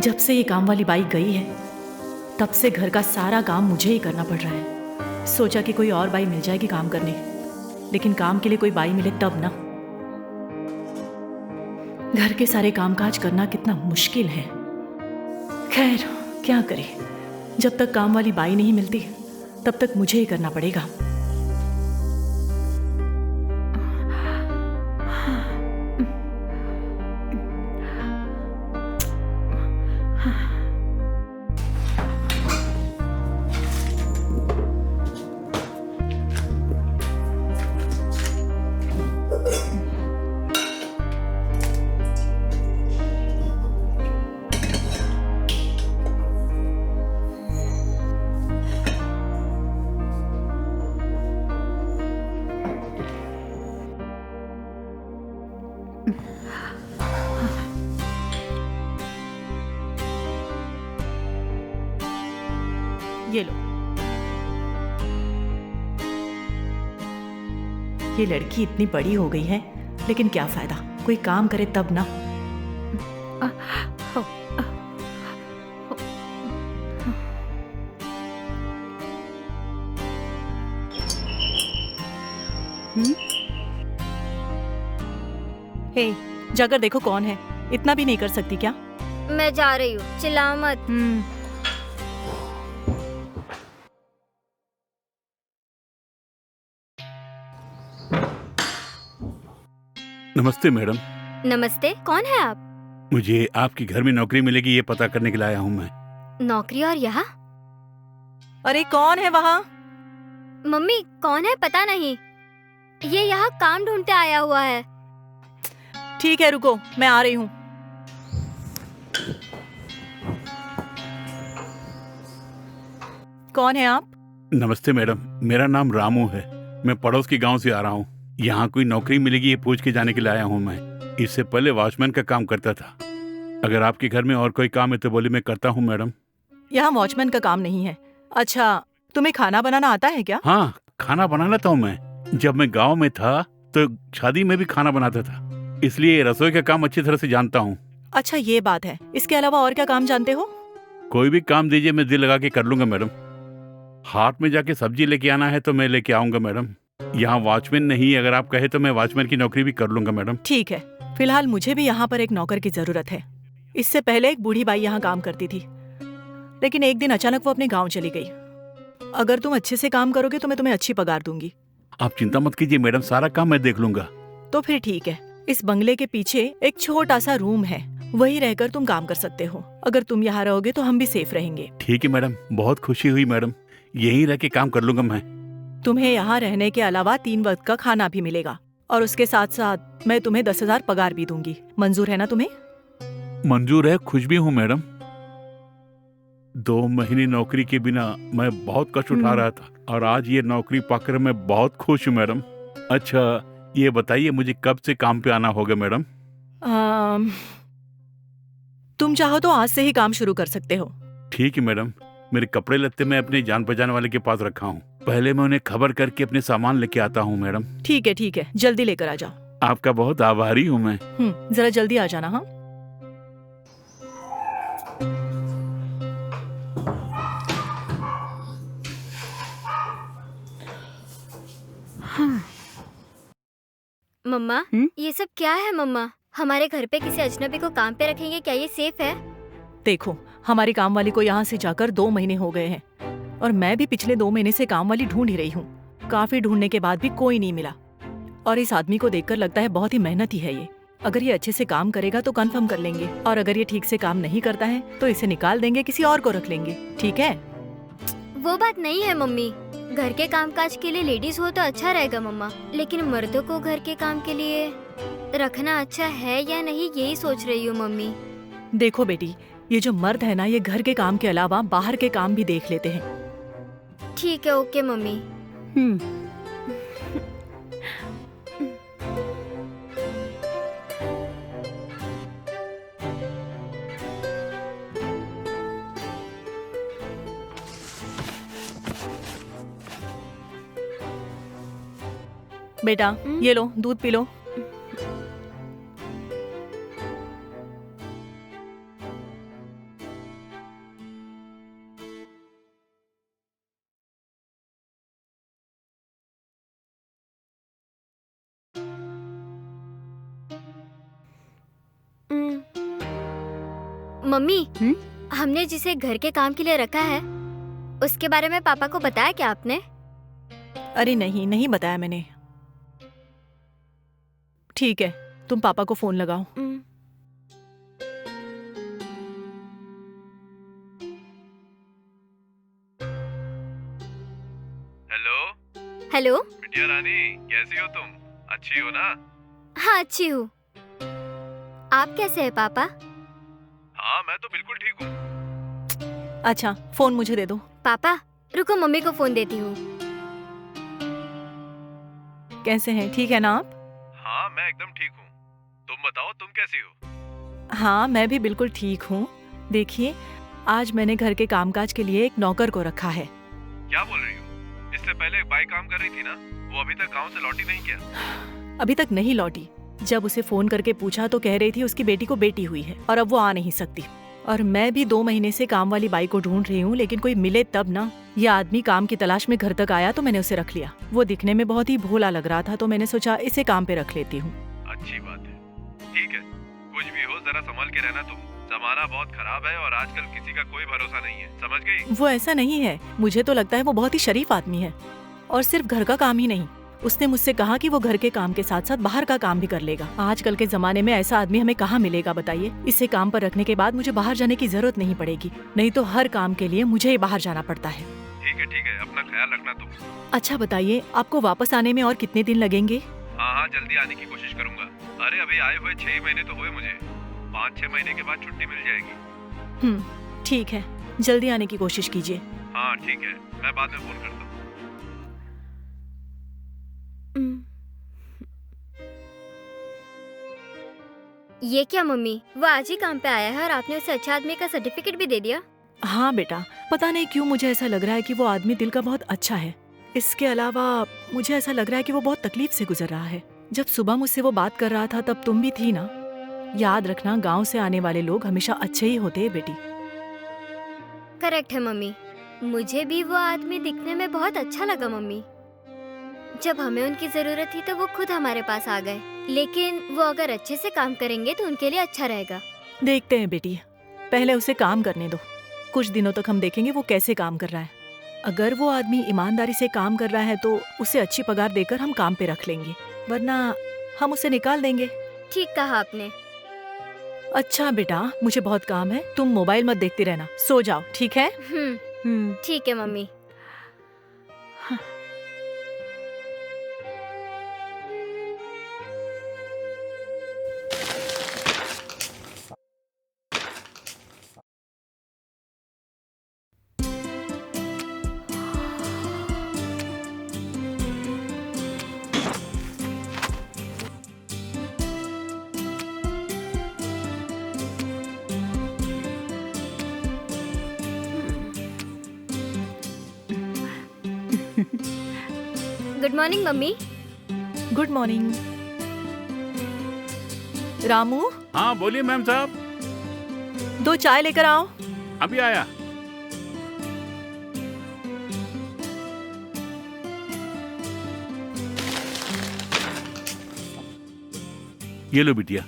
जब से ये काम वाली बाई गई है तब से घर का सारा काम मुझे ही करना पड़ रहा है। सोचा कि कोई और बाई मिल जाएगी काम करने, लेकिन काम के लिए कोई बाई मिले तब ना। घर के सारे कामकाज करना कितना मुश्किल है। खैर क्या करें, जब तक काम वाली बाई नहीं मिलती तब तक मुझे ही करना पड़ेगा। ये लो। ये लड़की इतनी बड़ी हो गई है, लेकिन क्या फायदा, कोई काम करे तब ना। हे, जाकर देखो कौन है। इतना भी नहीं कर सकती क्या? मैं जा रही हूँ, चिल्लाओ मत। नमस्ते मैडम। नमस्ते, कौन है आप? मुझे आपके घर में नौकरी मिलेगी ये पता करने के लिए आया हूँ मैं। नौकरी और यहाँ? अरे कौन है वहाँ? मम्मी कौन है पता नहीं, ये यहाँ काम ढूंढते आया हुआ है। ठीक है रुको, मैं आ रही हूँ। कौन है आप? नमस्ते मैडम, मेरा नाम रामू है। मैं पड़ोस के गांव से आ रहा हूँ। यहाँ कोई नौकरी मिलेगी ये पूछ के जाने के लिए आया हूँ मैं। इससे पहले वॉचमैन का काम करता था। अगर आपके घर में और कोई काम है तो बोलिए, मैं करता हूँ मैडम। यहाँ वॉचमैन का काम नहीं है। अच्छा, तुम्हें खाना बनाना आता है क्या? हाँ, खाना बना लेता हूँ मैं। जब मैं गाँव में था तो शादी में भी खाना बनाता था, इसलिए रसोई का काम अच्छी तरह से जानता हूँ। अच्छा ये बात है, इसके अलावा और क्या काम जानते हो? कोई भी काम दीजिए, मैं दिल लगा के कर लूंगा मैडम। हाट में जाके सब्जी लेके आना है तो मैं लेके आऊंगा मैडम। यहाँ वॉचमैन नहीं, अगर आप कहे तो मैं वॉचमैन की नौकरी भी कर लूंगा मैडम। ठीक है, फिलहाल मुझे भी यहाँ पर एक नौकर की जरूरत है। इससे पहले एक बूढ़ी बाई यहाँ काम करती थी, लेकिन एक दिन अचानक वो अपने गाँव चली गई। अगर तुम अच्छे से काम करोगे तो मैं तुम्हें अच्छी पगार दूंगी। आप चिंता मत कीजिए मैडम, सारा काम मैं देख लूंगा। तो फिर ठीक है, इस बंगले के पीछे एक छोटा सा रूम है, वही रहकर तुम काम कर सकते हो। अगर तुम यहाँ रहोगे तो हम भी सेफ रहेंगे। ठीक है मैडम, बहुत खुशी हुई मैडम, यहीं रह के काम कर लूंगा मैं। तुम्हें यहाँ रहने के अलावा 3 वक्त का खाना भी मिलेगा, और उसके साथ साथ मैं तुम्हें 10,000 पगार भी दूंगी। मंजूर है ना तुम्हें? मंजूर है, खुश भी हूँ मैडम। 2 महीने नौकरी के बिना मैं बहुत कष्ट उठा रहा था, और आज ये नौकरी पाकर मैं बहुत खुश हूँ मैडम। अच्छा ये बताइए, मुझे कब से काम पे आना होगा मैडम? तुम चाहो तो आज से ही काम शुरू कर सकते हो। ठीक है मैडम, मेरे कपड़े लत्ते मैं अपने जान पहचान वाले के पास रखा हूँ। पहले मैं उन्हें खबर करके अपने सामान लेके आता हूँ मैडम। ठीक है, जल्दी लेकर आ जाओ। आपका बहुत आभारी हूँ मैं। जरा जल्दी आ जाना। हाँ। मम्मा ये सब क्या है? मम्मा हमारे घर पे किसी अजनबी को काम पे रखेंगे, क्या ये सेफ है? देखो, हमारी काम वाली को यहाँ से जाकर 2 महीने हो गए हैं, और मैं भी पिछले 2 महीने से काम वाली ढूंढ ही रही हूँ। काफी ढूंढने के बाद भी कोई नहीं मिला, और इस आदमी को देखकर लगता है बहुत ही मेहनती है ये। अगर ये अच्छे से काम करेगा तो कंफर्म कर लेंगे, और अगर ये ठीक से काम नहीं करता है तो इसे निकाल देंगे, किसी और को रख लेंगे। ठीक है? वो बात नहीं है मम्मी, घर के कामकाज के लिए लेडीज हो तो अच्छा रहेगा मम्मा, लेकिन मर्दों को घर के काम के लिए रखना अच्छा है या नहीं यही सोच रही हूँ मम्मी। देखो बेटी, ये जो मर्द है ना, ये घर के काम के अलावा बाहर के काम भी देख लेते हैं। ठीक है, ओके मम्मी। बेटा ये लो, दूध पी लो। मम्मी, हम्म? हमने जिसे घर के काम के लिए रखा है उसके बारे में पापा को बताया क्या आपने? अरे नहीं, नहीं बताया मैंने। ठीक है, तुम पापा को फोन लगाओ। Hello hello. बिटिया रानी, कैसी हो तुम? अच्छी हो ना? हाँ, अच्छी हूँ। आप कैसे हैं पापा? हाँ, मैं तो बिल्कुल ठीक हूँ। अच्छा, फोन मुझे दे दो। पापा रुको, मम्मी को फोन देती हूँ। कैसे हैं, ठीक है ना आप? हाँ, मैं एकदम ठीक हूँ। तुम बताओ, तुम कैसी हो? हाँ, मैं भी बिल्कुल ठीक हूँ। देखिए, आज मैंने घर के कामकाज के लिए एक नौकर को रखा है। क्या बोल रही हो? इससे पहले एक बाई काम कर रही थी ना, वो अभी तक गांव से लौटी नहीं क्या? अभी तक नहीं लौटी। जब उसे फोन करके पूछा तो कह रही थी उसकी बेटी को बेटी हुई है और अब वो आ नहीं सकती। और मैं भी 2 महीने से काम वाली बाई को ढूंढ रही हूँ, लेकिन कोई मिले तब ना। यह आदमी काम की तलाश में घर तक आया तो मैंने उसे रख लिया। वो दिखने में बहुत ही भोला लग रहा था तो मैंने सोचा इसे काम पे रख लेती हूँ। अच्छी बात है। ठीक है, कुछ भी हो जरा संभल के रहना तुम। जमाना बहुत खराब है और आजकल किसी का कोई भरोसा नहीं है, समझ गई? वो ऐसा नहीं है, मुझे तो लगता है वो बहुत ही शरीफ आदमी है। और सिर्फ घर का काम ही नहीं, उसने मुझसे कहा कि वो घर के काम के साथ साथ बाहर का काम भी कर लेगा। आजकल के जमाने में ऐसा आदमी हमें कहाँ मिलेगा बताइए। इसे काम पर रखने के बाद मुझे बाहर जाने की जरूरत नहीं पड़ेगी, नहीं तो हर काम के लिए मुझे ही बाहर जाना पड़ता है। ठीक है, अपना ख्याल रखना तुम। अच्छा बताइए, आपको वापस आने में और कितने दिन लगेंगे? हाँ, जल्दी आने की कोशिश करूंगा। अरे अभी आए हुए 6 महीने तो हुए मुझे। 5-6 महीने के बाद छुट्टी मिल जाएगी। ठीक है, जल्दी आने की कोशिश कीजिए। हाँ ठीक है, मैं बाद में फोन करता हूँ। ये क्या मम्मी, वो आज ही काम पे आया है और आपने उसे अच्छा आदमी का सर्टिफिकेट भी दे दिया? हाँ बेटा, पता नहीं क्यों मुझे ऐसा लग रहा है कि वो आदमी दिल का बहुत अच्छा है। इसके अलावा मुझे ऐसा लग रहा है कि वो बहुत तकलीफ से गुजर रहा है। जब सुबह मुझसे वो बात कर रहा था तब तुम भी थी ना। याद रखना, गांव से आने वाले लोग हमेशा अच्छे ही होते हैं बेटी। करेक्ट है मम्मी, मुझे भी वो आदमी दिखने में बहुत अच्छा लगा मम्मी। जब हमें उनकी जरूरत थी तो वो खुद हमारे पास आ गए, लेकिन वो अगर अच्छे से काम करेंगे तो उनके लिए अच्छा रहेगा। देखते हैं बेटी, पहले उसे काम करने दो। कुछ दिनों तक हम देखेंगे वो कैसे काम कर रहा है। अगर वो आदमी ईमानदारी से काम कर रहा है तो उसे अच्छी पगार देकर हम काम पे रख लेंगे, वरना हम उसे निकाल देंगे। ठीक कहा आपने। अच्छा बेटा, मुझे बहुत काम है, तुम मोबाइल मत देखती रहना, सो जाओ, ठीक है? ठीक है mummy. Good morning mummy. Good morning. Ramu, हाँ बोलिए मैम साहब। 2 चाय लेकर आओ। अभी आया। ये लो बिटिया।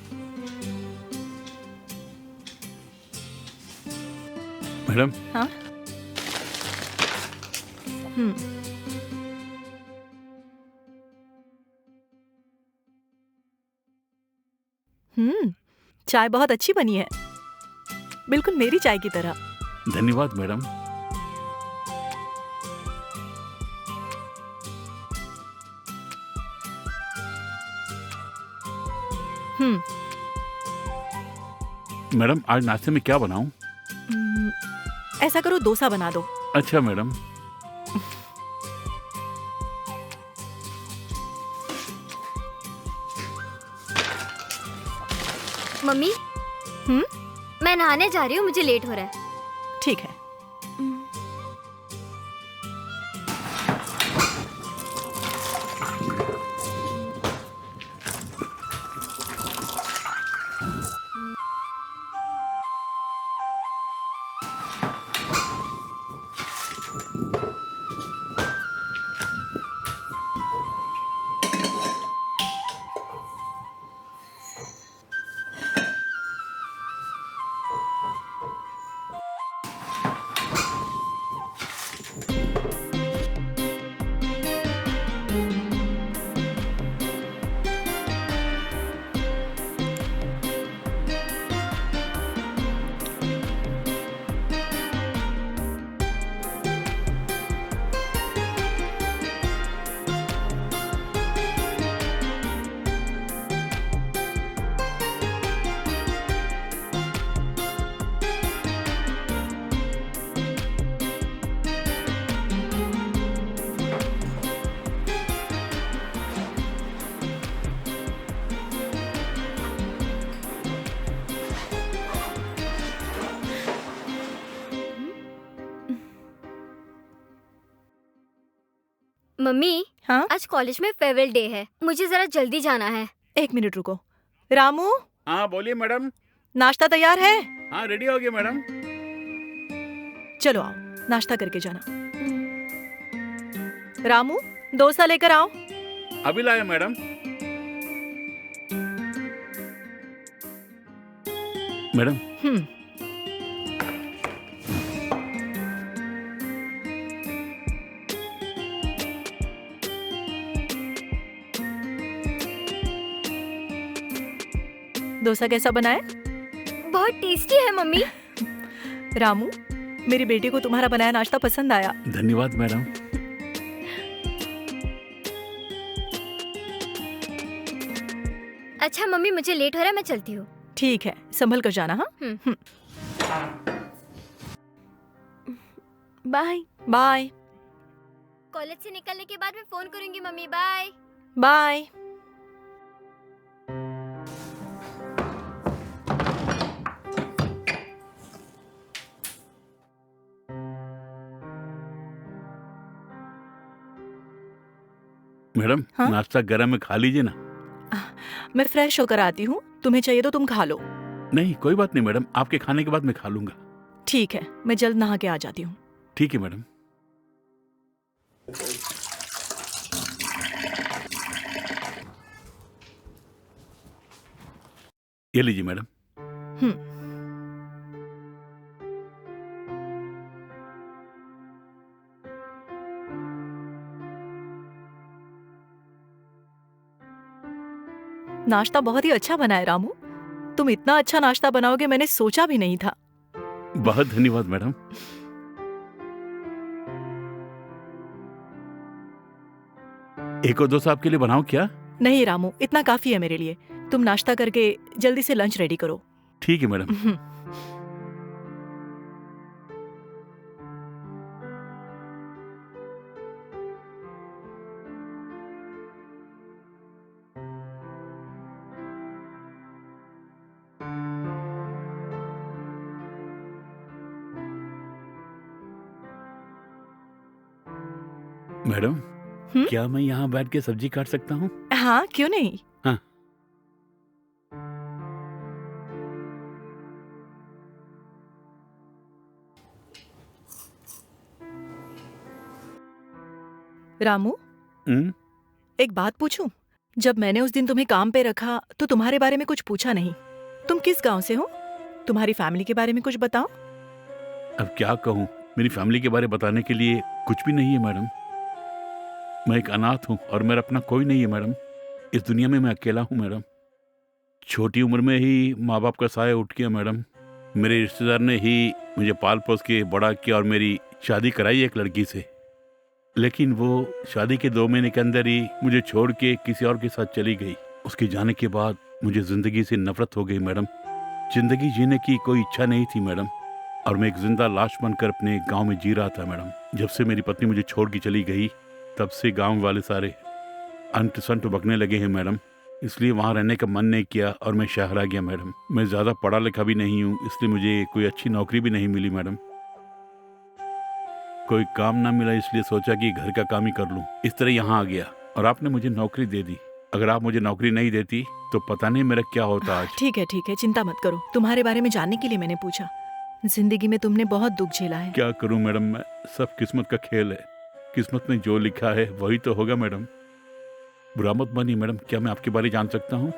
मैडम। हाँ। चाय बहुत अच्छी बनी है, बिल्कुल मेरी चाय की तरह। धन्यवाद मैडम। मैडम, आज नाश्ते में क्या बनाऊं? ऐसा करो, डोसा बना दो। अच्छा मैडम। मम्मी, मैं नहाने जा रही हूँ, मुझे लेट हो रहा है। ठीक है। मम्मी, हाँ? आज कॉलेज में फेयरवेल डे है, मुझे जरा जल्दी जाना है। 1 मिनट रुको। रामू, हाँ बोलिए मैडम। नाश्ता तैयार है? हाँ रेडी हो गया मैडम। चलो आओ, नाश्ता करके जाना। रामू, डोसा लेकर आओ। अभी लाया मैडम। मैडम हम्म। डोसा कैसा बना है? बहुत टेस्टी है मम्मी। रामू, मेरी बेटी को तुम्हारा बनाया नाश्ता पसंद आया। धन्यवाद मैडम। अच्छा मम्मी, मुझे लेट हो रहा है, मैं चलती हूँ। ठीक है, संभल कर जाना। हाँ, बाय बाय कॉलेज से निकलने के बाद मैं फोन करूंगी मम्मी। बाय। बाय। मैडम हाँ? नाश्ता गरम है, खा लीजिए ना। मैं फ्रेश होकर आती हूँ, तुम्हें चाहिए तो तुम खा लो। नहीं कोई बात नहीं मैडम, आपके खाने के बाद मैं खा लूंगा। ठीक है, मैं जल्द नहा के आ जाती हूँ। ठीक है मैडम। ये लीजिए मैडम। हम्म। नाश्ता बहुत ही अच्छा बना है रामू। तुम इतना अच्छा नाश्ता बनाओगे मैंने सोचा भी नहीं था। बहुत धन्यवाद मैडम। एक और डोसा आपके लिए बनाऊं क्या? नहीं रामू, इतना काफी है मेरे लिए। तुम नाश्ता करके जल्दी से लंच रेडी करो। ठीक है मैडम। मैडम क्या मैं यहाँ बैठ के सब्जी काट सकता हूँ? हाँ, क्यों नहीं। हाँ। रामू, एक बात पूछूं? जब मैंने उस दिन तुम्हें काम पे रखा तो तुम्हारे बारे में कुछ पूछा नहीं। तुम किस गांव से हो? तुम्हारी फैमिली के बारे में कुछ बताओ। अब क्या कहूँ, मेरी फैमिली के बारे में बताने के लिए कुछ भी नहीं है मैडम। मैं एक अनाथ हूँ और मेरा अपना कोई नहीं है मैडम। इस दुनिया में मैं अकेला हूँ मैडम। छोटी उम्र में ही माँ बाप का साया उठ गया मैडम। मेरे रिश्तेदार ने ही मुझे पाल पोस के बड़ा किया और मेरी शादी कराई एक लड़की से। लेकिन वो शादी के 2 महीने के अंदर ही मुझे छोड़ के किसी और के साथ चली गई। उसके जाने के बाद मुझे जिंदगी से नफरत हो गई मैडम। जिंदगी जीने की कोई इच्छा नहीं थी मैडम, और मैं एक जिंदा लाश बनकर अपने गांव में जी रहा था मैडम। जब से मेरी पत्नी मुझे छोड़ के चली गई तब से गांव वाले सारे अंट संट बकने लगे हैं मैडम। इसलिए वहाँ रहने का मन नहीं किया और मैं शहर आ गया मैडम। मैं ज़्यादा पढ़ा लिखा भी नहीं हूँ, इसलिए मुझे कोई अच्छी नौकरी भी नहीं मिली मैडम। कोई काम ना मिला इसलिए सोचा कि घर का काम ही कर लूँ। इस तरह यहाँ आ गया और आपने मुझे नौकरी दे दी। अगर आप मुझे नौकरी नहीं देती तो पता नहीं मेरा क्या होता आज। ठीक है, चिंता मत करो। तुम्हारे बारे में जानने के लिए मैंने पूछा। जिंदगी में तुमने बहुत दुख झेला है। क्या करूं मैडम, मैं सब किस्मत का खेल है। किस्मत में जो लिखा है वही तो होगा मैडम। बुरा मत मानिए मैडम, क्या मैं आपके बारे जान सकता हूँ?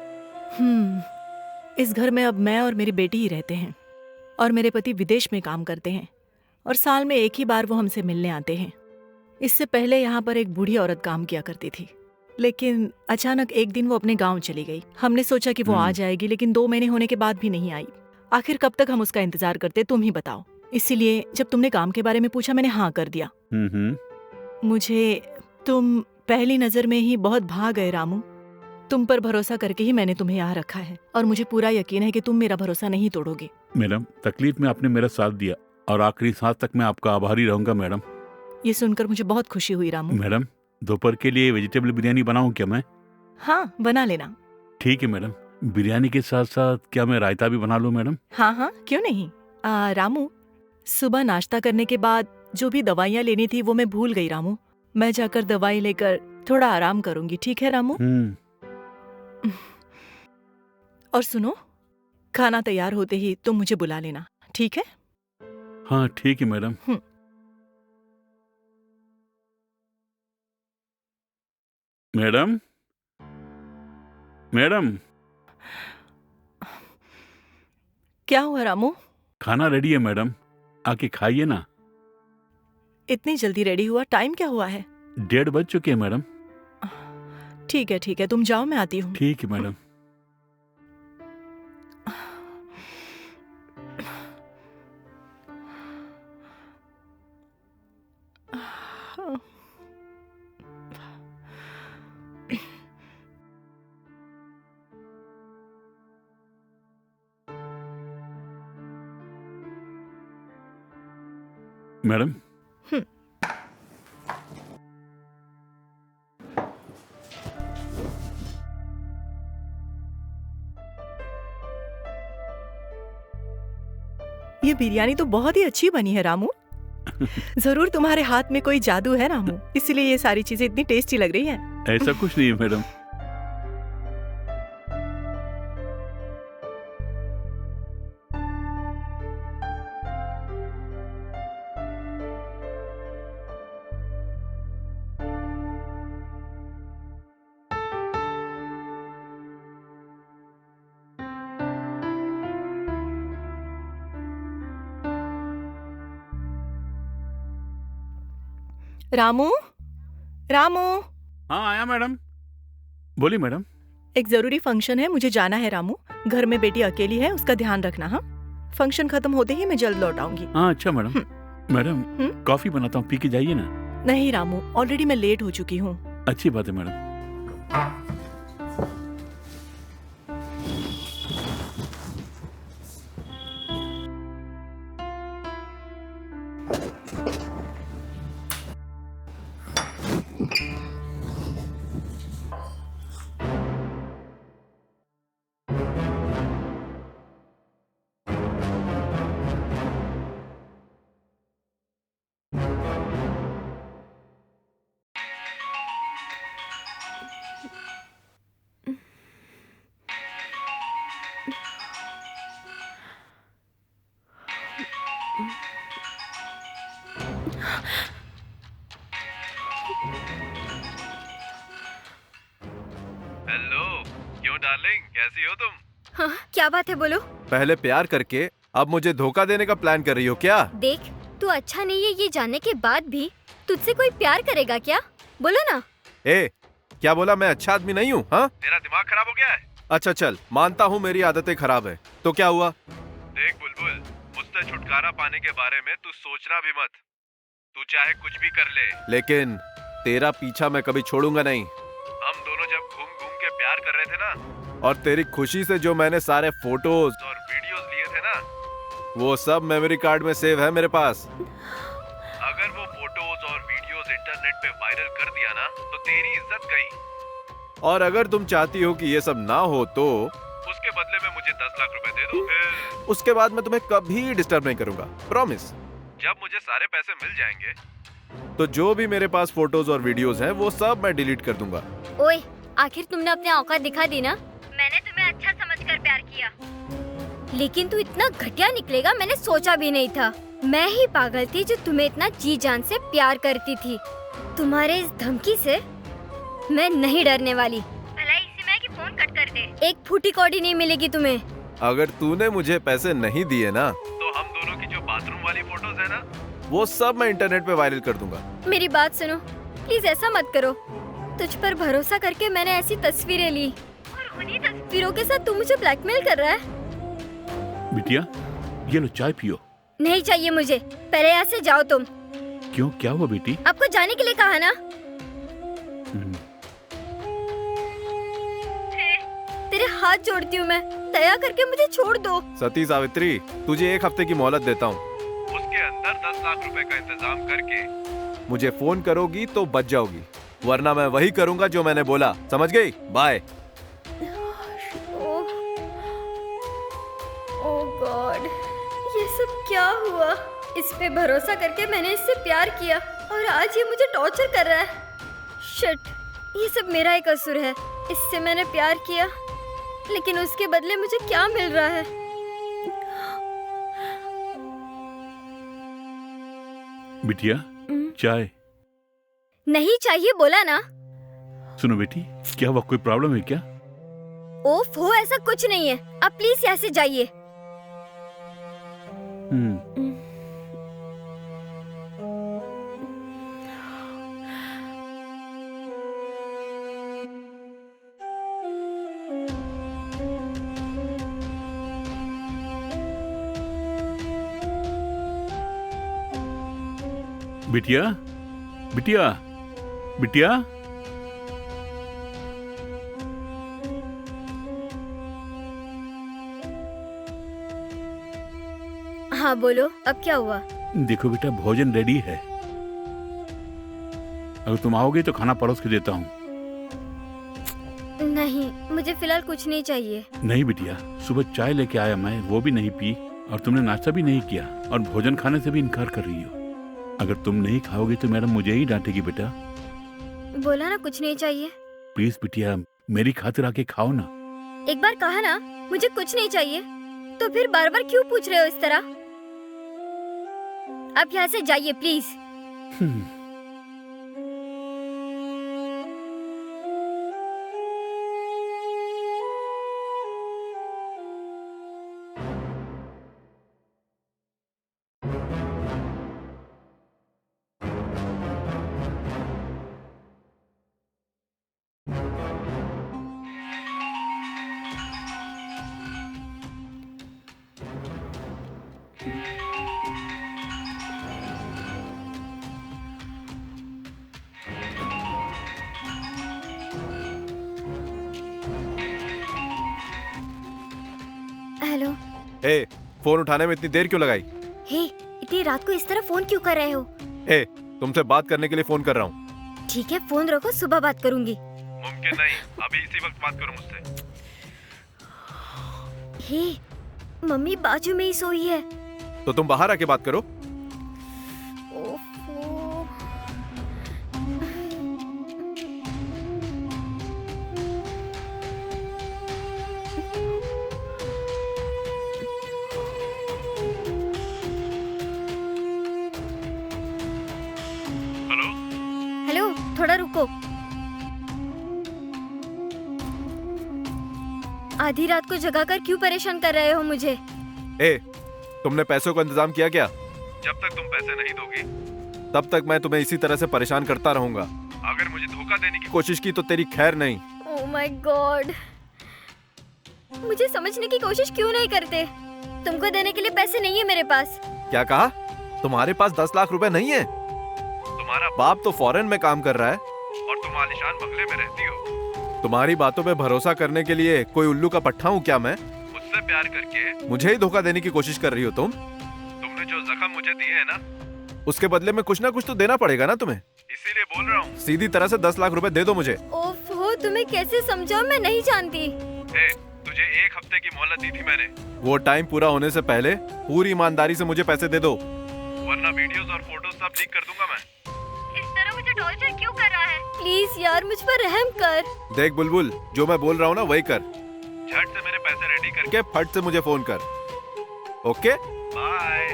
इस घर में अब मैं और मेरी बेटी ही रहते हैं और मेरे पति विदेश में काम करते हैं और साल में एक ही बार वो हमसे मिलने आते हैं। इससे पहले यहाँ पर एक बूढ़ी औरत काम किया करती थी, लेकिन अचानक एक दिन वो अपने गांव चली गई। हमने सोचा कि वो आ जाएगी, लेकिन 2 महीने होने के बाद भी नहीं आई। आखिर कब तक हम उसका इंतजार करते, तुम ही बताओ। इसीलिए जब तुमने काम के बारे में पूछा मैंने हाँ कर दिया। मुझे तुम पहली नजर में ही बहुत भा गए रामू। तुम पर भरोसा करके ही मैंने तुम्हें यहाँ रखा है और मुझे पूरा यकीन है कि तुम मेरा भरोसा नहीं तोड़ोगे। मैडम तकलीफ में आपने मेरा साथ दिया और आखिरी सांस तक मैं आपका आभारी रहूंगा मैडम। ये सुनकर मुझे बहुत खुशी हुई रामू। मैडम दोपहर के लिए वेजिटेबल बिरयानी बनाऊं क्या मैं? हाँ, बना लेना। ठीक है मैडम। बिरयानी के साथ साथ क्या मैं रायता भी बना लूं मैडम? हाँ, क्यों नहीं। रामू, सुबह नाश्ता करने के बाद जो भी दवाइयाँ लेनी थी वो मैं भूल गई रामू। मैं जाकर दवाई लेकर थोड़ा आराम करूंगी, ठीक है रामू? और सुनो, खाना तैयार होते ही तुम मुझे बुला लेना, ठीक है? हाँ ठीक है मैडम। मैडम, मैडम, क्या हुआ रामू? खाना रेडी है मैडम, आके खाइए ना। इतनी जल्दी रेडी हुआ? टाइम क्या हुआ है? 1:30 बज चुके हैं मैडम। ठीक है, तुम जाओ, मैं आती हूँ। ठीक है मैडम। मैडम, ये बिरयानी तो बहुत ही अच्छी बनी है रामू। जरूर तुम्हारे हाथ में कोई जादू है रामू, इसलिए ये सारी चीजें इतनी टेस्टी लग रही हैं। ऐसा कुछ नहीं है मैडम। रामू, रामू, हाँ आया मैडम। बोलिए मैडम। एक जरूरी फंक्शन है, मुझे जाना है रामू। घर में बेटी अकेली है, उसका ध्यान रखना। हाँ, फंक्शन खत्म होते ही मैं जल्द लौट आऊंगी। हाँ अच्छा मैडम। मैडम कॉफी बनाता हूँ, पी के जाइए ना। नहीं रामू, ऑलरेडी मैं लेट हो चुकी हूँ। अच्छी बात है मैडम। हेलो, क्यों डार्लिंग, कैसी हो तुम? हाँ, क्या बात है, बोलो। पहले प्यार करके अब मुझे धोखा देने का प्लान कर रही हो क्या? देख, तू अच्छा नहीं है ये जानने के बाद भी तुझसे कोई प्यार करेगा क्या? बोलो ना। ए, क्या बोला? मैं अच्छा आदमी नहीं हूँ? हाँ, तेरा दिमाग खराब हो गया है? अच्छा चल, मानता हूँ मेरी आदतें खराब है, तो क्या हुआ? देख बुलबुल, मुझसे छुटकारा पाने के बारे में तू सोचना भी मत। तू चाहे कुछ भी कर ले, लेकिन तेरा पीछा मैं कभी छोड़ूंगा नहीं। हम दोनों जब घूम घूम के प्यार कर रहे थे ना, और तेरी खुशी से जो मैंने सारे फोटोज और वीडियोस लिए थे ना, वो सब मेमोरी कार्ड में सेव है मेरे पास। अगर वो फोटोज और वीडियोस इंटरनेट पे वायरल कर दिया ना, तो तेरी इज्जत गई। और अगर तुम चाहती हो कि ये सब ना हो तो उसके बदले में मुझे 10 लाख रुपए दे दो, फिर उसके बाद मैं तुम्हें कभी डिस्टर्ब नहीं करूंगा, प्रॉमिस। जब मुझे सारे पैसे मिल जाएंगे तो जो भी मेरे पास फोटोज और वीडियोज हैं वो सब मैं डिलीट कर दूंगा। ओए, आखिर तुमने अपने औकात दिखा दी ना। मैंने तुम्हें अच्छा समझकर प्यार किया, लेकिन तू इतना घटिया निकलेगा मैंने सोचा भी नहीं था। मैं ही पागल थी जो तुम्हें इतना जी जान से प्यार करती थी। तुम्हारे इस धमकी से मैं नहीं डरने वाली। भला इसी में कि फोन कट कर दे, एक फूटी कौड़ी नहीं मिलेगी तुम्हें। अगर तूने मुझे पैसे नहीं दिए ना, तो हम दोनों की जो बाथरूम वाली फोटोज है ना, वो सब मैं इंटरनेट पे वायरल कर दूंगा। मेरी बात सुनो, प्लीज ऐसा मत करो। तुझ पर भरोसा करके मैंने ऐसी तस्वीरें ली, और उन्हीं तस्वीरों के साथ तू मुझे ब्लैकमेल कर रहा है। बिटिया, ये लो चाय पियो। नहीं चाहिए मुझे, पहले यहाँ से जाओ तुम। क्यों, क्या हुआ बेटी? आपको जाने के लिए कहा ना। तेरे हाथ जोड़ती हूँ मैं, दया करके मुझे छोड़ दो। सती सावित्री, तुझे 1 हफ्ते की मोहलत देता हूँ। उसके अंदर 10 लाख रुपए का इंतजाम करके मुझे फोन करोगी तो बच जाओगी, वरना मैं वही करूंगा जो मैंने बोला, समझ गई? बाय। ओह गॉड, ये सब क्या हुआ? इस पे भरोसा करके मैंने इससे प्यार किया, और आज ये मुझे टॉर्चर कर रहा है। शिट, ये सब मेरा ही कसूर है। इससे मैंने प्यार किया, लेकिन उसके बदले मुझे क्या मिल रहा है? बिटिया, चाय। नहीं चाहिए बोला ना। सुनो बेटी, क्या हुआ, कोई प्रॉब्लम है क्या? ओफो, ऐसा कुछ नहीं है। आप प्लीज यहाँ से जाइए। बिटिया, बिटिया, बिटिया। हाँ बोलो, अब क्या हुआ? देखो बेटा, भोजन रेडी है। अगर तुम आओगे तो खाना परोस के देता हूँ। नहीं, मुझे फिलहाल कुछ नहीं चाहिए। नहीं बिटिया, सुबह चाय लेके आया मैं, वो भी नहीं पी, और तुमने नाश्ता भी नहीं किया, और भोजन खाने से भी इनकार कर रही हो। अगर तुम नहीं खाओगे तो मैडम मुझे ही डांटेगी बेटा। बोला ना कुछ नहीं चाहिए। प्लीज बिटिया, मेरी खातिर आके खाओ ना। एक बार कहा ना मुझे कुछ नहीं चाहिए, तो फिर बार बार क्यों पूछ रहे हो इस तरह? आप यहाँ से जाइए प्लीज। हेलो। ए, फोन उठाने में इतनी देर क्यों लगाई? हे, इतनी रात को इस तरह फोन क्यों कर रहे हो? ए, तुमसे बात करने के लिए फोन कर रहा हूँ। ठीक है, फोन रखो, सुबह बात करूंगी। मुमकिन नहीं, अभी इसी वक्त बात करो मुझसे। हे, मम्मी बाजू में ही सोई है। तो तुम बाहर आके बात करो। ओफो। हेलो, हेलो, थोड़ा रुको। आधी रात को जगाकर क्यों परेशान कर रहे हो मुझे? ए, तुमने पैसों का इंतजाम किया क्या? जब तक तुम पैसे नहीं दोगी, तब तक मैं तुम्हें इसी तरह से परेशान करता रहूंगा। अगर मुझे धोखा देने की कोशिश की तो तेरी खैर नहीं। ओह माय गॉड, मुझे समझने की कोशिश क्यों नहीं करते? तुमको देने के लिए पैसे नहीं है मेरे पास। क्या कहा? तुम्हारे पास 10 लाख रुपए नहीं है? तुम्हारा बाप तो फॉरेन में काम कर रहा है और तुम आलिशान बंगले में रहती हो। तुम्हारी बातों पे भरोसा करने के लिए कोई उल्लू का पट्टा हूँ क्या मैं? मुझसे प्यार करके मुझे ही धोखा देने की कोशिश कर रही हो तुम? तुमने जो जख्म मुझे दिए है ना, उसके बदले में कुछ ना कुछ तो देना पड़ेगा ना तुम्हें। इसीलिए बोल रहा हूँ। सीधी तरह से 10 लाख रुपए दे दो मुझे। ओफो, तुम्हें कैसे समझाऊं, मैं नहीं जानती। ए, तुझे 1 हफ्ते की मोहलत दी थी मैंने, वो टाइम पूरा होने से पहले पूरी ईमानदारी से मुझे पैसे दे दो, वरना वीडियोस और फोटोज सब लीक कर दूंगा मैं। इस तरह मुझे टॉर्चर क्यों कर रहा है? प्लीज यार, मुझ पर रहम कर। देख बुलबुल, जो मैं बोल रहा हूँ ना वही कर। झट से मेरे पैसे रेडी करके के फट से मुझे फोन कर। Okay, bye.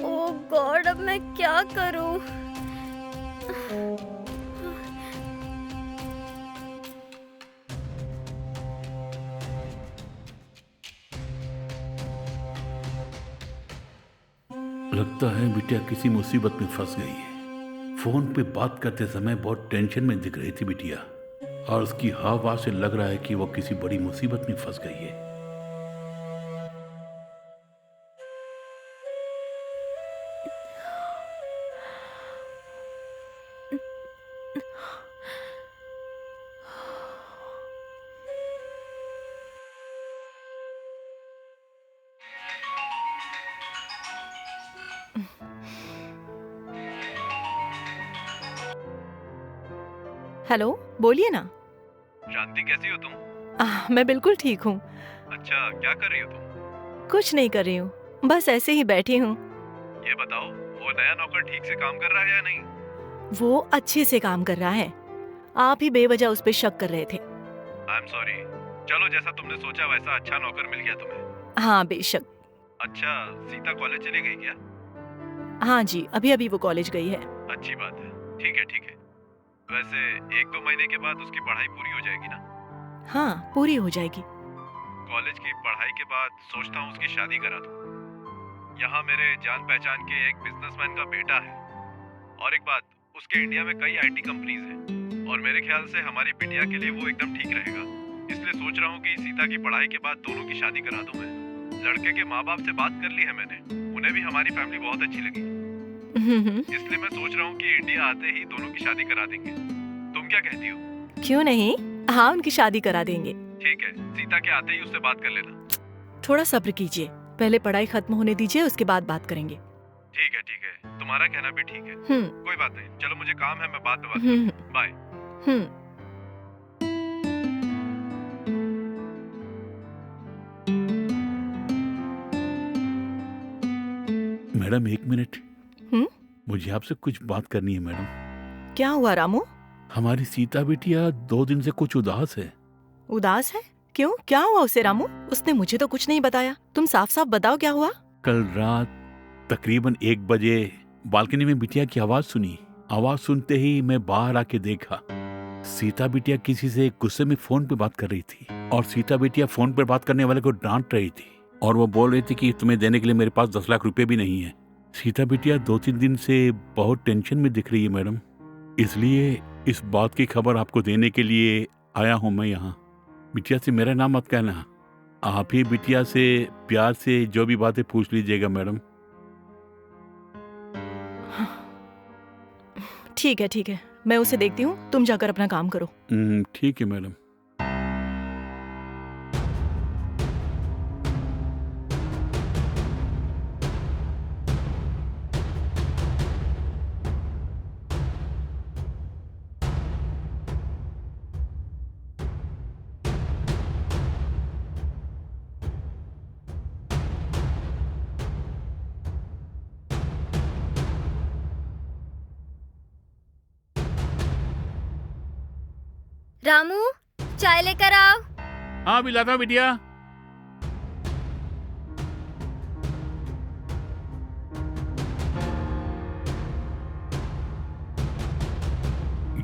ओह गॉड, अब मैं क्या करूं? लगता है बिटिया किसी मुसीबत में फंस गई है। फोन पे बात करते समय बहुत टेंशन में दिख रही थी बिटिया, और उसकी हाव भाव से लग रहा है कि वो किसी बड़ी मुसीबत में फंस गई है। हेलो, बोलिए ना। शांति, कैसी हो तुम? मैं बिल्कुल ठीक हूँ। अच्छा, क्या कर रही हो तुम? कुछ नहीं कर रही हूँ। बस ऐसे ही बैठी हूँ। ये बताओ, वो नया नौकर ठीक से काम कर रहा है या नहीं? वो अच्छे से काम कर रहा है। आप ही बेवजह उस पर शक कर रहे थे। I am sorry. चलो, जैसा तुमने सोचा वैसा अच्छा नौकर मिल गया तुम्हें। हाँ बेशक। अच्छा, सीता कॉलेज चली गई क्या? हाँ जी, अभी अभी वो कॉलेज गई है। अच्छी बात है। ठीक है ठीक है। वैसे 1-2 महीने के बाद उसकी पढ़ाई पूरी हो जाएगी ना? हाँ, पूरी हो जाएगी। कॉलेज की पढ़ाई के बाद सोचता हूँ उसकी शादी करा दूँ। यहाँ मेरे जान पहचान के एक बिजनेसमैन का बेटा है, और एक बात, उसके इंडिया में कई आईटी कंपनीज हैं, और मेरे ख्याल से हमारी बिटिया के लिए वो एकदम ठीक रहेगा। इसलिए सोच रहा हूँ कि सीता की पढ़ाई के बाद दोनों की शादी करा दूँ मैं। लड़के के माँ बाप से बात कर ली है मैंने, उन्हें भी हमारी फैमिली बहुत अच्छी लगी। इसलिए मैं सोच रहा हूँ कि इंडिया आते ही दोनों की शादी करा देंगे। तुम क्या कहती हो? क्यों नहीं, हाँ उनकी शादी करा देंगे। ठीक है, सीता के आते ही उससे बात कर लेना। थोड़ा सब्र कीजिए, पहले पढ़ाई खत्म होने दीजिए, उसके बाद बात करेंगे। ठीक है ठीक है, तुम्हारा कहना भी ठीक है। कोई बात नहीं, चलो मुझे काम है, मैं बाद में बात हम्म। करूँ। बाय। Madam 1 minute. हम्म? मुझे आपसे कुछ बात करनी है मैडम। क्या हुआ रामू? हमारी सीता बिटिया 2 दिन से कुछ उदास है। उदास है? क्यों, क्या हुआ उसे रामू? उसने मुझे तो कुछ नहीं बताया। तुम साफ साफ बताओ क्या हुआ। कल रात तकरीबन 1 बजे बालकनी में बिटिया की आवाज सुनी। आवाज सुनते ही मैं बाहर आके देखा, सीता बिटिया किसी से गुस्से में फोन पे बात कर रही थी, और सीता बिटिया फोन पर बात करने वाले को डांट रही थी, और वो बोल रही थी कि तुम्हें देने के लिए मेरे पास 10 लाख रुपए भी नहीं है। सीता बिटिया 2-3 दिन से बहुत टेंशन में दिख रही है मैडम, इसलिए इस बात की खबर आपको देने के लिए आया हूं मैं यहाँ। बिटिया से मेरा नाम मत कहना, आप ही बिटिया से प्यार से जो भी बातें पूछ लीजिएगा मैडम। ठीक है, मैं उसे देखती हूँ, तुम जाकर अपना काम करो। ठीक है मैडम। रामू, चाय लेकर आओ। हाँ भी लाता हूं बिटिया।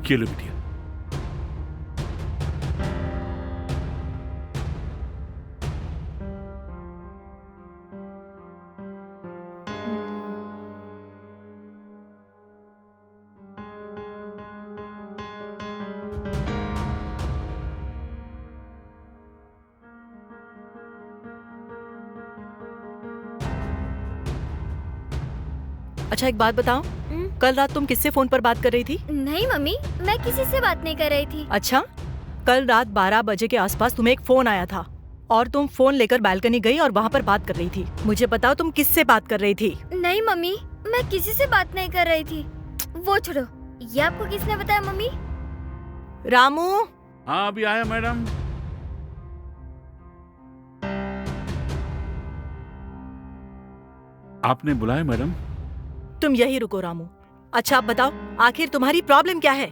ये लो बिटिया। अच्छा एक बात बताओ, कल रात तुम किससे फोन पर बात कर रही थी? नहीं मम्मी, मैं किसी से बात नहीं कर रही थी। अच्छा, कल रात 12 बजे के आसपास तुम्हें एक फोन आया था और तुम फोन लेकर बालकनी गई और वहाँ पर बात कर रही थी। मुझे बताओ तुम किससे बात कर रही थी? नहीं मम्मी, मैं किसी से बात नहीं कर रही थी। वो छोड़ो, ये आपको किसने बताया मम्मी? रामू। हाँ अभी आया मैडम। आपने बुलाया मैडम? तुम यही रुको रामू। अच्छा आप बताओ, आखिर तुम्हारी प्रॉब्लम क्या है?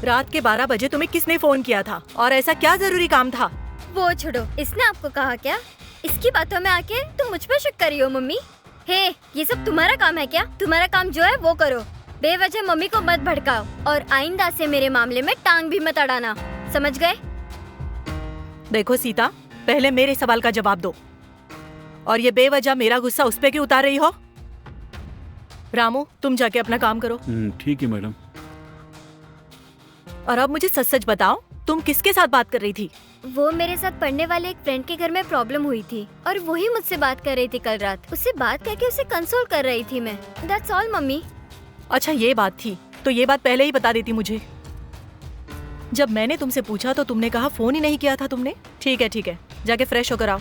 रात के 12 बजे तुम्हें किसने फोन किया था और ऐसा क्या जरूरी काम था? वो छोड़ो, इसने आपको कहा क्या? इसकी बातों में आके तुम मुझ पर शक कर रही हो मम्मी? हे, ये सब तुम्हारा काम है क्या? तुम्हारा काम जो है वो करो, बेवजह मम्मी को मत भड़काओ, और आइंदा से मेरे मामले में टांग भी मत अड़ाना, समझ गए? देखो सीता, पहले मेरे सवाल का जवाब दो, और ये बेवजह मेरा गुस्सा उस पे क्यों उतार रही हो? रामू, तुम जाके अपना काम करो। ठीक है मैडम। और अब मुझे सच सच बताओ, तुम किसके साथ बात कर रही थी? वो मेरे साथ पढ़ने वाले एक फ्रेंड के घर में प्रॉब्लम हुई थी, और वही मुझसे बात कर रही थी कल रात। उससे बात करके उसे कंसोल कर रही थी मैं। That's all mummy. अच्छा ये बात थी, तो ये बात पहले ही बता देती मुझे। जब मैंने तुमसे पूछा तो तुमने कहा फोन ही नहीं किया था तुमने। ठीक है, जाके फ्रेश होकर आओ।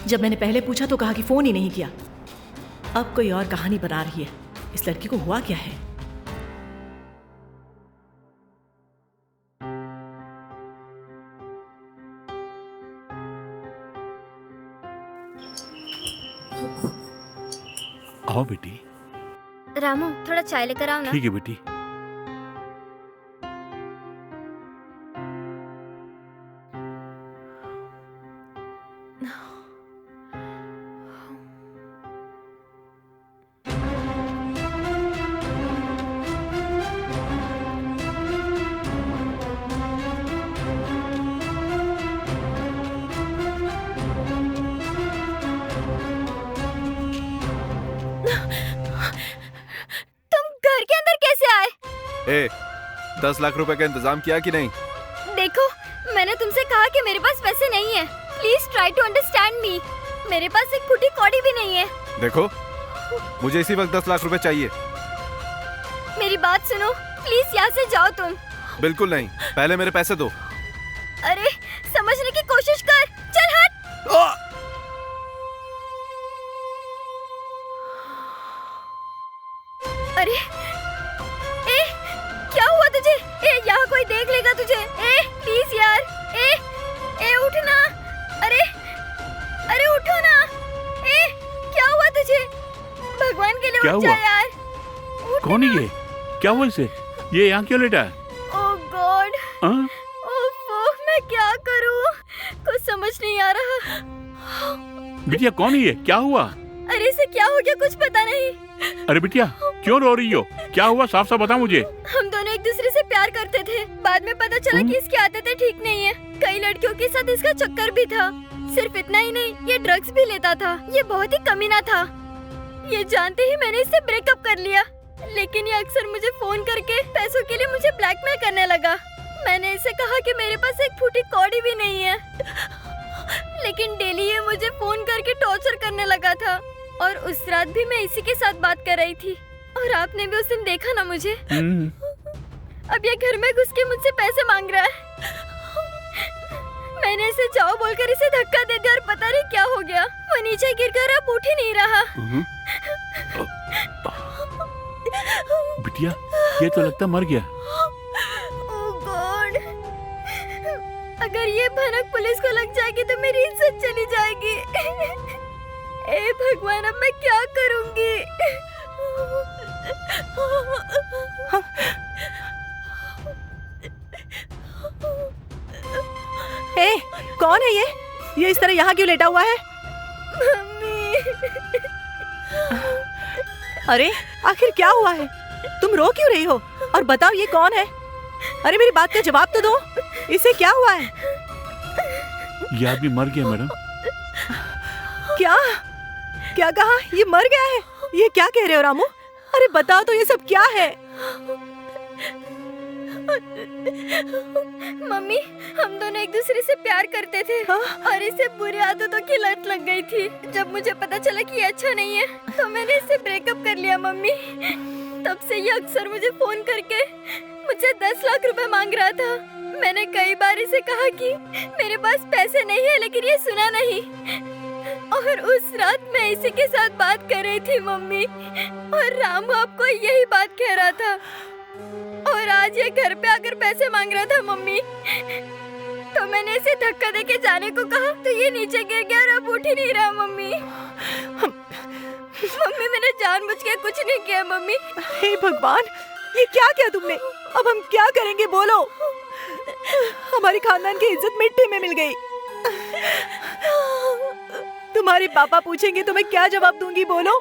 जब मैंने पहले पूछा तो कहा कि फोन ही नहीं किया। अब कोई और कहानी बना रही है। इस लड़की को हुआ क्या है? आओ बेटी। रामू थोड़ा चाय लेकर आओ ना। ठीक है बेटी। तुम घर के अंदर कैसे आए? ए, 10 लाख रुपए का इंतजाम किया कि नहीं? देखो, मैंने तुमसे कहा कि मेरे पास पैसे नहीं है। Please try to understand me. मेरे पास एक फूटी कौड़ी भी नहीं है। देखो, मुझे इसी वक्त 10 लाख रुपए चाहिए। मेरी बात सुनो, प्लीज यहाँ से जाओ तुम। बिल्कुल नहीं, पहले मेरे पैसे दो। अरे समझने की कोशिश कर। चल हट। आ! अरे ए, क्या हुआ तुझे? ए, यहाँ कोई देख लेगा तुझे। ए, प्लीज यार। ए, उठ ना। अरे उठो ना। ए, क्या हुआ तुझे? भगवान के लिए क्या उठ हुआ? जा यार। उठ कौन ना। है ये? क्या हुआ इसे? ये यहाँ क्यों लेटा है? ओह गॉड। हाँ? ओफो, मैं क्या करूँ? कुछ समझ नहीं आ रहा। बिटिया कौन है ये? क्या हुआ? अरे इसे क्या हो गया, कुछ पता नहीं। अरे बिटिया क्यों रो रही हो? क्या हुआ? साफ साफ बता मुझे। हम दोनों एक दूसरे से प्यार करते थे। बाद में पता चला कि इसकी आदतें ठीक नहीं है। कई लड़कियों के साथ इसका चक्कर भी था। सिर्फ इतना ही नहीं, ये ड्रग्स भी लेता था। ये बहुत ही कमीना था। ये जानते ही मैंने इससे ब्रेकअप कर लिया। लेकिन ये अक्सर मुझे फोन करके पैसों के लिए मुझे ब्लैकमेल करने लगा। मैंने इसे कहा कि मेरे पास एक फूटी कौड़ी भी नहीं है, लेकिन डेली ये मुझे फोन करके टॉर्चर करने लगा था। और उस रात भी मैं इसी के साथ बात कर रही थी। और आपने भी उस दिन देखा ना मुझे। अब ये घर में घुस के मुझसे पैसे मांग रहा है। मैंने इसे जाओ बोलकर इसे धक्का दे दिया और पता नहीं क्या हो गया। वो नीचे गिरकर अब उठ ही नहीं रहा। बिटिया ये तो लगता मर गया। ओह गॉड, अगर ये भनक पुलिस को लग जाएगी तो मेरी इज्जत चली जाएगी। ए भगवान, अब मैं क्या करूंगी? ए, कौन है ये? ये इस तरह यहाँ क्यों लेटा हुआ है? मम्मी। अरे आखिर क्या हुआ है? तुम रो क्यों रही हो? और बताओ ये कौन है? अरे मेरी बात का जवाब तो दो। इसे क्या हुआ है? ये आदमी मर गया मैडम। क्या क्या कहा? ये मर गया है? ये क्या कह रहे हो रामू? अरे बताओ तो ये सब क्या है? मम्मी, हम दोनों एक दूसरे से प्यार करते थे। और इसे बुरी आदतों की लत लग गई थी। जब मुझे पता चला कि ये अच्छा नहीं है तो मैंने इससे ब्रेकअप कर लिया मम्मी। तब से ये अक्सर मुझे फोन करके मुझसे 10 लाख रुपए मांग रहा था। मैंने कई बार इसे कहा कि मेरे पास पैसे नहीं है, लेकिन ये सुना नहीं। और उस रात मैं इसी के साथ बात कर रही थी मम्मी, और रामू आपको यही बात कह रहा था। और आज ये घर पे आकर पैसे मांग रहा था मम्मी। तो मैंने इसे धक्का देके जाने को कहा तो ये नीचे गिर गया और अब उठ ही नहीं रहा मम्मी। मम्मी मैंने जानबूझ के कुछ नहीं किया मम्मी। हे भगवान, ये क्या किया तुमने? अब हम क्या करेंगे बोलो? हमारी खानदान की इज्जत मिट्टी में मिल गई। तुम्हारे पापा पूछेंगे तो मैं क्या जवाब दूंगी बोलो?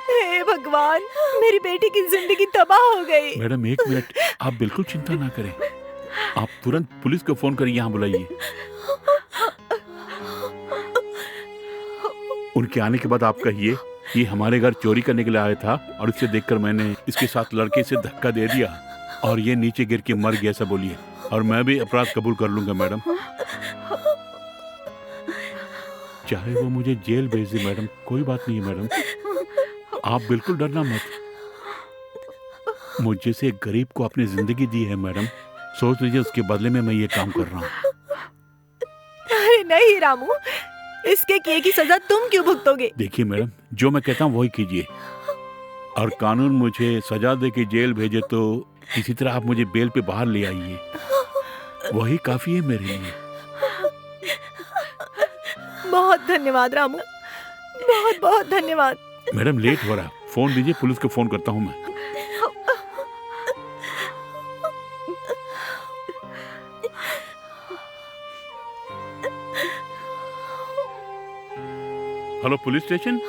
हे भगवान, मेरी बेटी की जिंदगी तबाह हो गई। मैडम एक मिनट, आप बिल्कुल चिंता ना करें। आप तुरंत पुलिस को फोन कर यहाँ बुलाइए। उनके आने के बाद आप कहिए ये हमारे घर चोरी करने के लिए आया था और इसे देखकर मैंने इसके साथ लड़के से धक्का दे दिया और ये नीचे गिर के मर गया, ऐसा बोलिए। और मैं भी अपराध कबूल कर लूंगा मैडम। चाहे वो मुझे जेल भेज दे मैडम, कोई बात नहीं है मैडम। आप बिल्कुल डरना मत। मुझे से एक गरीब को अपनी जिंदगी दी है मैडम, सोच लीजिए उसके बदले में मैं ये काम कर रहा हूँ। अरे नहीं रामू, इसके किए की सजा तुम क्यों भुगतोगे? देखिए मैडम, जो मैं कहता हूँ वही कीजिए। और कानून मुझे सजा दे के जेल भेजे तो किसी तरह आप मुझे बेल पे बाहर ले आइए, वही काफी है मेरे लिए। बहुत धन्यवाद रामू, बहुत बहुत धन्यवाद। मैडम लेट हो रहा है, फोन दीजिए, पुलिस को फोन करता हूँ मैं। Hello police station.